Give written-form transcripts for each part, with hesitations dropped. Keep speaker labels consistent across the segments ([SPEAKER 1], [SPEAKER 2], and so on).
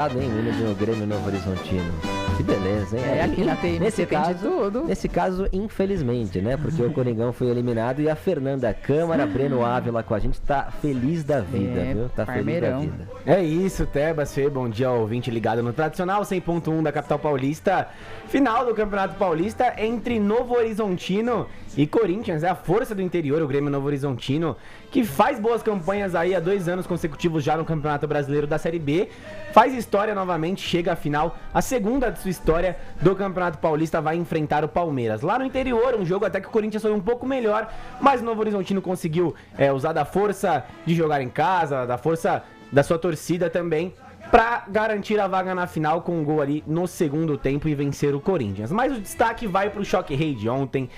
[SPEAKER 1] Hein, hino do Grêmio Novo Horizontino. Que beleza, hein?
[SPEAKER 2] Aqui na TMC tem de tudo.
[SPEAKER 1] Nesse caso, infelizmente, né? Porque o Coringão foi eliminado e a Fernanda Câmara, Breno Ávila com a gente, tá feliz da vida, viu? Tá
[SPEAKER 2] parmeirão.
[SPEAKER 1] feliz da vida.
[SPEAKER 3] É isso, Tebas, Fê, bom dia ao ouvinte ligado no tradicional 100.1 da capital paulista. Final do Campeonato Paulista entre Novo Horizontino e Corinthians. É a força do interior, o Grêmio Novo Horizontino, que faz boas campanhas aí há 2 anos consecutivos já no Campeonato Brasileiro da Série B. Faz história novamente, chega à final, a segunda de sua história do Campeonato Paulista, vai enfrentar o Palmeiras. Lá no interior, um jogo até que o Corinthians foi um pouco melhor, mas o Novo Horizontino conseguiu usar da força de jogar em casa, da força da sua torcida também, para garantir a vaga na final com um gol ali no segundo tempo e vencer o Corinthians. Mas o destaque vai para o choque rei de ontem.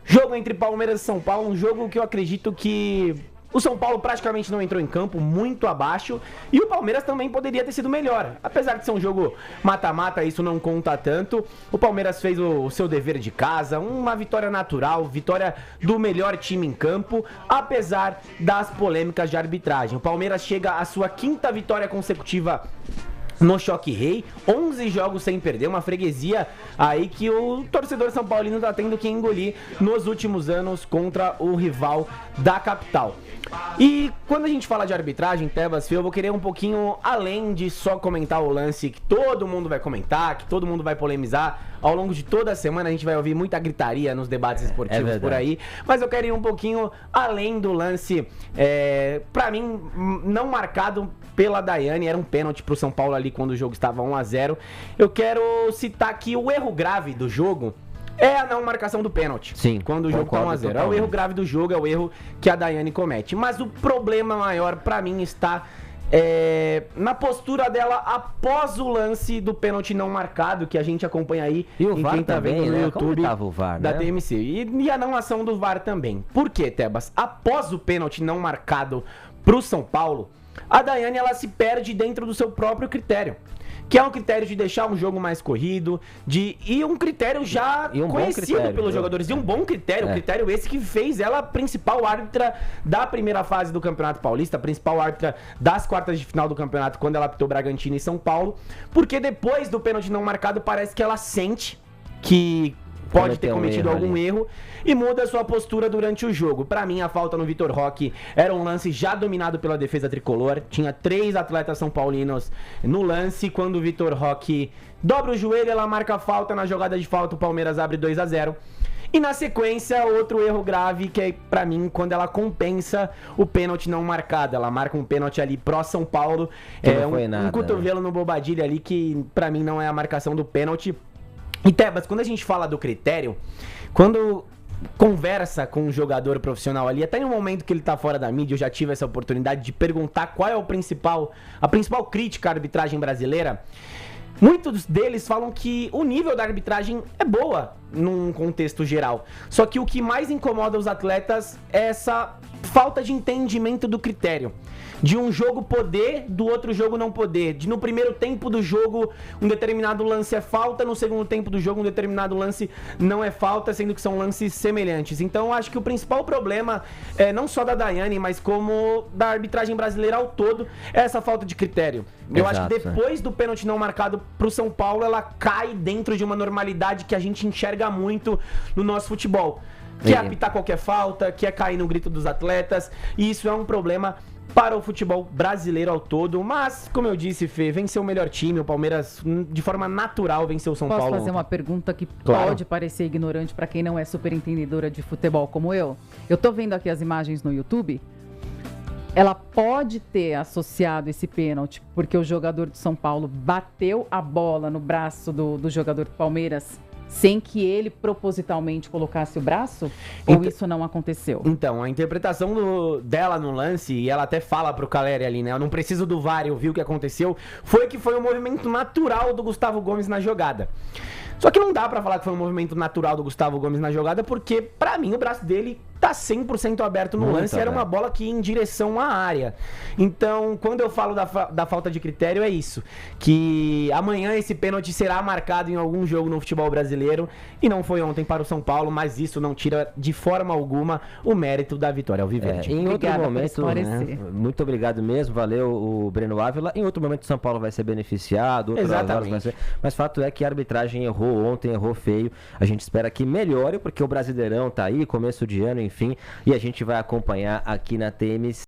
[SPEAKER 3] Jogo entre Palmeiras e São Paulo, um jogo que eu acredito que o São Paulo praticamente não entrou em campo, muito abaixo, e o Palmeiras também poderia ter sido melhor. Apesar de ser um jogo mata-mata, isso não conta tanto. O Palmeiras fez o seu dever de casa, uma vitória natural, vitória do melhor time em campo, apesar das polêmicas de arbitragem. O Palmeiras chega à sua 5ª vitória consecutiva no Choque Rei, 11 jogos sem perder, uma freguesia aí que o torcedor são paulino tá tendo que engolir nos últimos anos contra o rival da capital. E quando a gente fala de arbitragem, Tebas, eu vou querer um pouquinho além de só comentar o lance que todo mundo vai comentar, que todo mundo vai polemizar. Ao longo de toda a semana a gente vai ouvir muita gritaria nos debates esportivos por aí, mas eu quero ir um pouquinho além do lance, pra mim, não marcado pela Daiane, era um pênalti pro São Paulo ali quando o jogo estava 1-0. Eu quero citar aqui o erro grave do jogo. É a não marcação do pênalti.
[SPEAKER 1] Sim,
[SPEAKER 3] quando o jogo tá 1-0. É o erro grave do jogo, é o erro que a Daiane comete. Mas o problema maior pra mim está na postura dela após o lance do pênalti não marcado, que a gente acompanha aí
[SPEAKER 1] e o
[SPEAKER 3] em
[SPEAKER 1] VAR
[SPEAKER 3] quem tá
[SPEAKER 1] também,
[SPEAKER 3] vendo no
[SPEAKER 1] né?
[SPEAKER 3] YouTube
[SPEAKER 1] o VAR,
[SPEAKER 3] da
[SPEAKER 1] né?
[SPEAKER 3] TMC. E a não ação do VAR também. Por quê, Tebas? Após o pênalti não marcado pro São Paulo, a Daiane ela se perde dentro do seu próprio critério, que é um critério de deixar um jogo mais corrido, e um critério já conhecido pelos jogadores, e um bom critério, critério esse que fez ela a principal árbitra da primeira fase do Campeonato Paulista, a principal árbitra das quartas de final do campeonato, quando ela apitou Bragantino e São Paulo, porque depois do pênalti não marcado, parece que ela sente que pode ter cometido algum erro e muda a sua postura durante o jogo. Pra mim, a falta no Vitor Roque era um lance já dominado pela defesa tricolor. Tinha 3 atletas são paulinos no lance. Quando o Vitor Roque dobra o joelho, ela marca a falta. Na jogada de falta, o Palmeiras abre 2-0. E na sequência, outro erro grave, que é pra mim, quando ela compensa o pênalti não marcado. Ela marca um pênalti ali pró São Paulo. Um cotovelo no Bobadilha ali, que pra mim não é a marcação do pênalti. E Tebas, quando a gente fala do critério, quando conversa com um jogador profissional ali, até no momento que ele tá fora da mídia, eu já tive essa oportunidade de perguntar qual é a principal crítica à arbitragem brasileira. Muitos deles falam que o nível da arbitragem é boa num contexto geral. Só que o que mais incomoda os atletas é essa falta de entendimento do critério. De um jogo poder, do outro jogo não poder. De no primeiro tempo do jogo um determinado lance é falta, no segundo tempo do jogo um determinado lance não é falta, sendo que são lances semelhantes. Então eu acho que o principal problema, não só da Daiane, mas como da arbitragem brasileira ao todo, é essa falta de critério. Eu acho que depois do pênalti não marcado pro São Paulo, ela cai dentro de uma normalidade que a gente enxerga muito no nosso futebol. Que é apitar qualquer falta, que é cair no grito dos atletas, e isso é um problema para o futebol brasileiro ao todo. Mas, como eu disse, Fê, venceu o melhor time. O Palmeiras, de forma natural, venceu o São Paulo.
[SPEAKER 2] Posso fazer uma pergunta que pode parecer ignorante para quem não é super entendedora de futebol como eu? Eu tô vendo aqui as imagens no YouTube. Ela pode ter associado esse pênalti porque o jogador de São Paulo bateu a bola no braço do jogador do Palmeiras sem que ele propositalmente colocasse o braço? Ou isso não aconteceu?
[SPEAKER 3] Então, a interpretação dela no lance, e ela até fala pro Caleri ali, né? Eu não preciso do VAR, eu vi o que aconteceu. Foi que foi um movimento natural do Gustavo Gomes na jogada. Só que não dá pra falar que foi um movimento natural do Gustavo Gomes na jogada, porque, pra mim, o braço dele tá 100% aberto no
[SPEAKER 1] Muito
[SPEAKER 3] lance, era uma bola que ia em direção à área. Então, quando eu falo da falta de critério, é isso. Que amanhã esse pênalti será marcado em algum jogo no futebol brasileiro, e não foi ontem para o São Paulo, mas isso não tira de forma alguma o mérito da vitória alviverde.
[SPEAKER 1] Em outro
[SPEAKER 2] Obrigada por
[SPEAKER 1] momento,
[SPEAKER 2] esclarecer.
[SPEAKER 1] muito obrigado mesmo, valeu o Breno Ávila. Em outro momento o São Paulo vai ser beneficiado, outras horas
[SPEAKER 3] Exatamente.
[SPEAKER 1] vai ser, mas fato é que a arbitragem errou ontem, errou feio. A gente espera que melhore, porque o Brasileirão tá aí, começo de ano, enfim, e a gente vai acompanhar aqui na TMC.